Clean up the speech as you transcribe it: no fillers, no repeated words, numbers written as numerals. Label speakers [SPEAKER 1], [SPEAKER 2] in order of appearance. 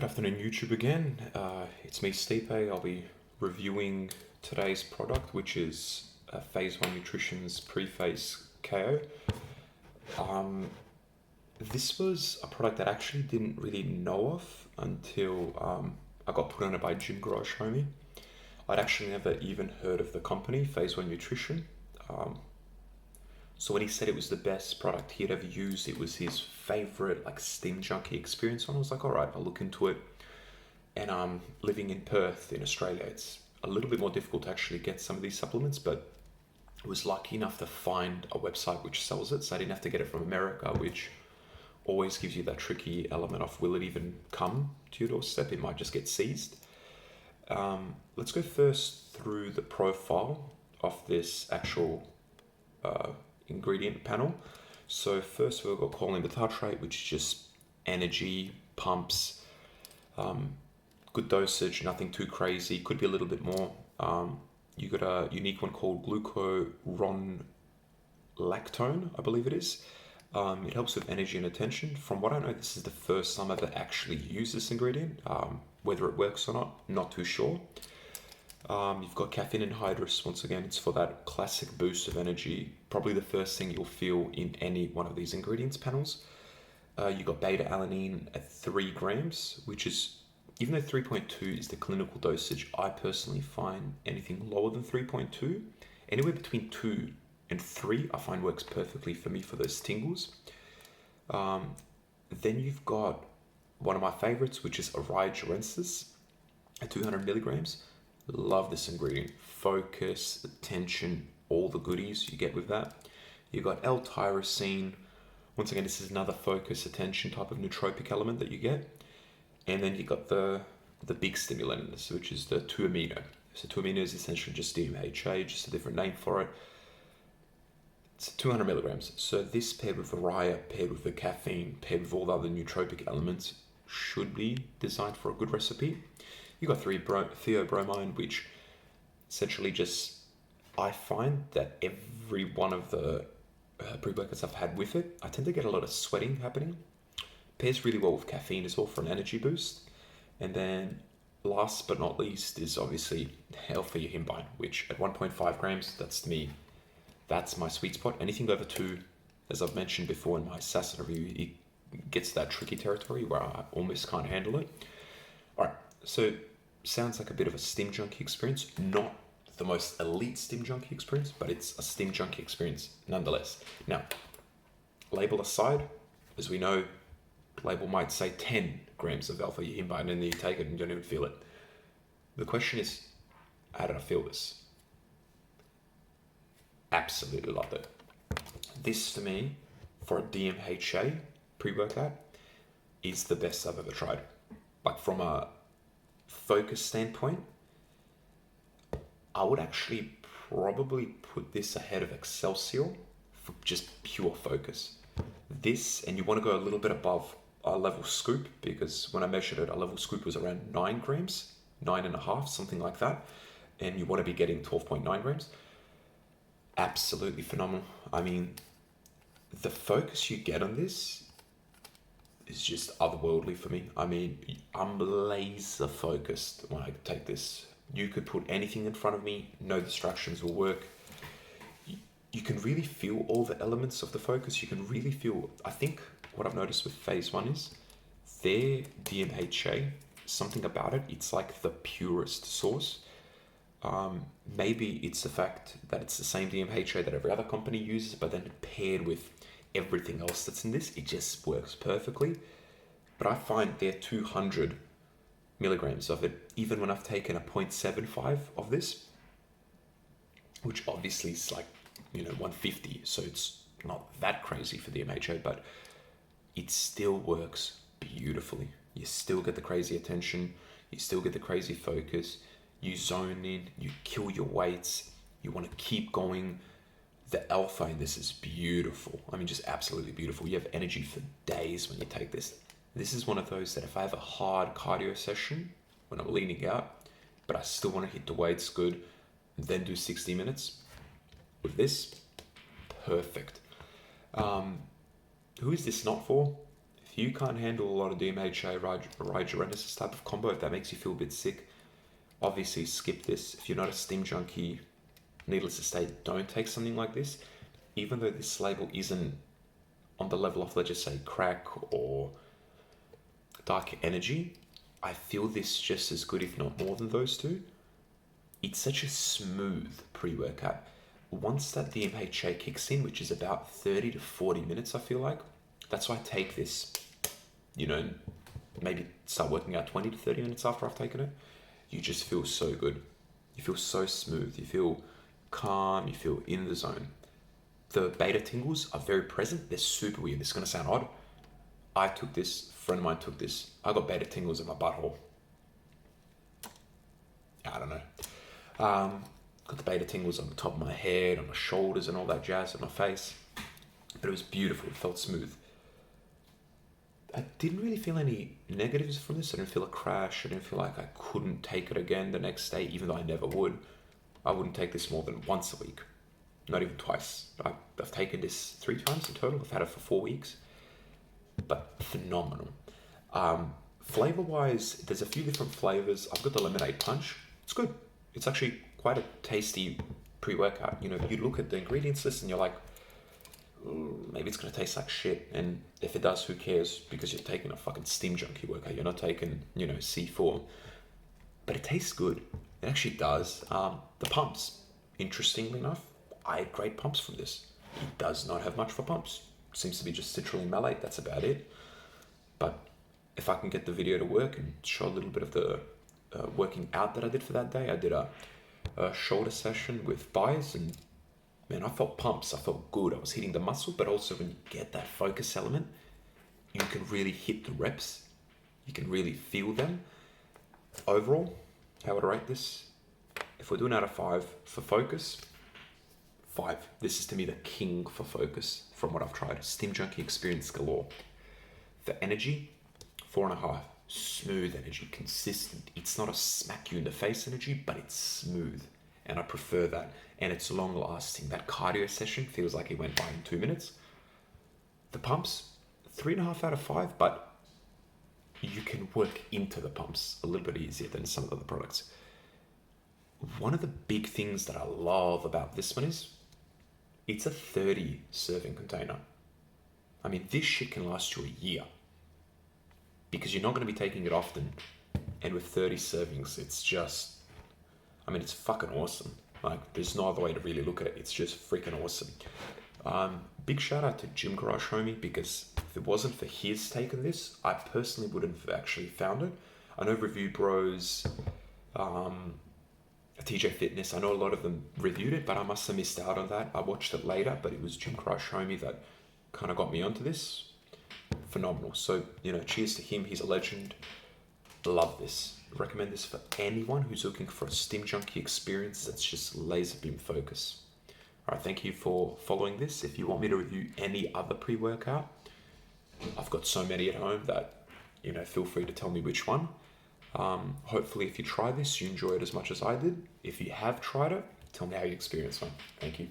[SPEAKER 1] Good afternoon, YouTube again. It's me, Stipe. I'll be reviewing today's product, which is Phase 1 Nutrition's Pre-Phase KO. This was a product that I actually didn't really know of until I got put on it by Gym Garage Homie. I'd actually never even heard of the company, Phase 1 Nutrition. So when he said it was the best product he had ever used, it was his favorite stim junkie experience. And I was like, all right, I'll look into it. And living in Perth in Australia, it's a little bit more difficult to actually get some of these supplements, but I was lucky enough to find a website which sells it. So I didn't have to get it from America, which always gives you that tricky element of, will it even come to your doorstep? It might just get seized. Let's go first through the profile of this actual ingredient panel. So first we've got choline bitartrate, which is just energy, pumps, good dosage, nothing too crazy, could be a little bit more. You got a unique one called glucuronolactone, I believe it is. It helps with energy and attention. From what I know, this is the first time I've ever actually used this ingredient. Whether it works or not too sure. You've got caffeine anhydrous. Once again, it's for that classic boost of energy. Probably the first thing you'll feel in any one of these ingredients panels. You got beta alanine at 3 grams, which is, even though 3.2 is the clinical dosage, I personally find anything lower than 3.2, anywhere between 2 and 3, I find works perfectly for me for those tingles. Then you've got one of my favorites, which is Araigerensis at 200 milligrams. Love this ingredient. Focus, attention, all the goodies you get with that. You got L-tyrosine. Once again, this is another focus, attention type of nootropic element that you get. And then you got the big stimulant in this, which is the 2-amino. So 2-amino is essentially just DMHA, just a different name for it. It's 200 milligrams. So this paired with the Raya, paired with the caffeine, paired with all the other nootropic elements, should be designed for a good recipe. You got theobromine, which essentially just, I find that every one of the pre-workouts I've had with it, I tend to get a lot of sweating happening. Pairs really well with caffeine as well for an energy boost. And then last but not least is obviously L-theanine, which at 1.5 grams, that's to me, that's my sweet spot. Anything over 2, as I've mentioned before in my assassin review, it gets that tricky territory where I almost can't handle it. All right, so sounds like a bit of a stim junkie experience. Not the most elite stim junkie experience, but it's a stim junkie experience nonetheless. Now, label aside, as we know, label might say 10 grams of alpha-yahimbine, and then you take it and you don't even feel it. The question is, how did I feel this? Absolutely loved it. This, to me, for a DMHA pre-workout, is the best I've ever tried. Like from a focus standpoint, I would actually probably put this ahead of Excelsior for just pure focus. This, and you want to go a little bit above a level scoop, because when I measured it, a level scoop was around 9 grams, 9.5, something like that. And you want to be getting 12.9 grams. Absolutely phenomenal. I mean, the focus you get on this is just otherworldly for me. I mean, I'm laser focused when I take this. You could put anything in front of me, no distractions will work. You can really feel all the elements of the focus. You can really feel, I think what I've noticed with Phase 1 is their DMHA, something about it, it's like the purest source. Maybe it's the fact that it's the same DMHA that every other company uses, but then paired with everything else that's in this, it just works perfectly. But I find their 200 milligrams of it, even when I've taken a 0.75 of this, which obviously is like, 150, so it's not that crazy for the DMHA, but it still works beautifully. You still get the crazy attention, you still get the crazy focus, you zone in, you kill your weights, you want to keep going. The alpha in this is beautiful. I mean, just absolutely beautiful. You have energy for days when you take this. This is one of those that if I have a hard cardio session when I'm leaning out, but I still want to hit the weights good, and then do 60 minutes, with this, perfect. Who is this not for? If you can't handle a lot of DMHA, ride Uranus type of combo, if that makes you feel a bit sick, obviously skip this. If you're not a stim junkie, needless to state, don't take something like this. Even though this label isn't on the level of, let's just say, crack or dark energy, I feel this just as good, if not more than those two. It's such a smooth pre-workout. Once that DMHA kicks in, which is about 30 to 40 minutes, I feel like, that's why I take this, maybe start working out 20 to 30 minutes after I've taken it. You just feel so good. You feel so smooth. You feel calm. You feel in the zone. The beta tingles are very present. They're super weird. This is going to sound odd. I took this, a friend of mine took this. I got beta tingles in my butthole. I don't know. Got the beta tingles on the top of my head, on my shoulders and all that jazz, on my face. But it was beautiful. It felt smooth. I didn't really feel any negatives from this. I didn't feel a crash. I didn't feel like I couldn't take it again the next day, even though I never would. I wouldn't take this more than once a week. Not even twice. I've taken this 3 times in total. I've had it for 4 weeks. But phenomenal. Flavor-wise, there's a few different flavors. I've got the lemonade punch. It's good. It's actually quite a tasty pre-workout. You look at the ingredients list and you're like, maybe it's going to taste like shit. And if it does, who cares? Because you're taking a fucking stim junkie workout. You're not taking, C4. But it tastes good. It actually does. The pumps, interestingly enough, I had great pumps from this. It does not have much for pumps. Seems to be just citrulline malate. That's about it. But if I can get the video to work and show a little bit of the working out that I did for that day, I did a shoulder session with buys, and man, I felt pumps. I felt good. I was hitting the muscle, but also when you get that focus element, you can really hit the reps. You can really feel them. Overall, how would I rate this? If we're doing out of 5 for focus, 5. This is to me the king for focus from what I've tried. Stim junkie experience galore. For energy, 4.5. Smooth energy, consistent. It's not a smack you in the face energy, but it's smooth. And I prefer that. And it's long lasting. That cardio session feels like it went by in 2 minutes. The pumps, 3.5 out of 5, but you can work into the pumps a little bit easier than some of the other products. One of the big things that I love about this one is it's a 30 serving container. I mean, this shit can last you a year because you're not going to be taking it often. And with 30 servings, it's just, it's fucking awesome. Like, there's no other way to really look at it. It's just freaking awesome. Big shout out to Gym Garage Homie, because if it wasn't for his take on this, I personally wouldn't have actually found it. I know Review Bros, TJ Fitness, I know a lot of them reviewed it, but I must have missed out on that. I watched it later, but it was Gym Garage Homie that kind of got me onto this. Phenomenal. So, cheers to him. He's a legend. Love this. Recommend this for anyone who's looking for a stim junkie experience that's just laser beam focus. All right, thank you for following this. If you want me to review any other pre-workout, I've got so many at home that, feel free to tell me which one. Hopefully, if you try this, you enjoy it as much as I did. If you have tried it, tell me how you experienced one. Thank you.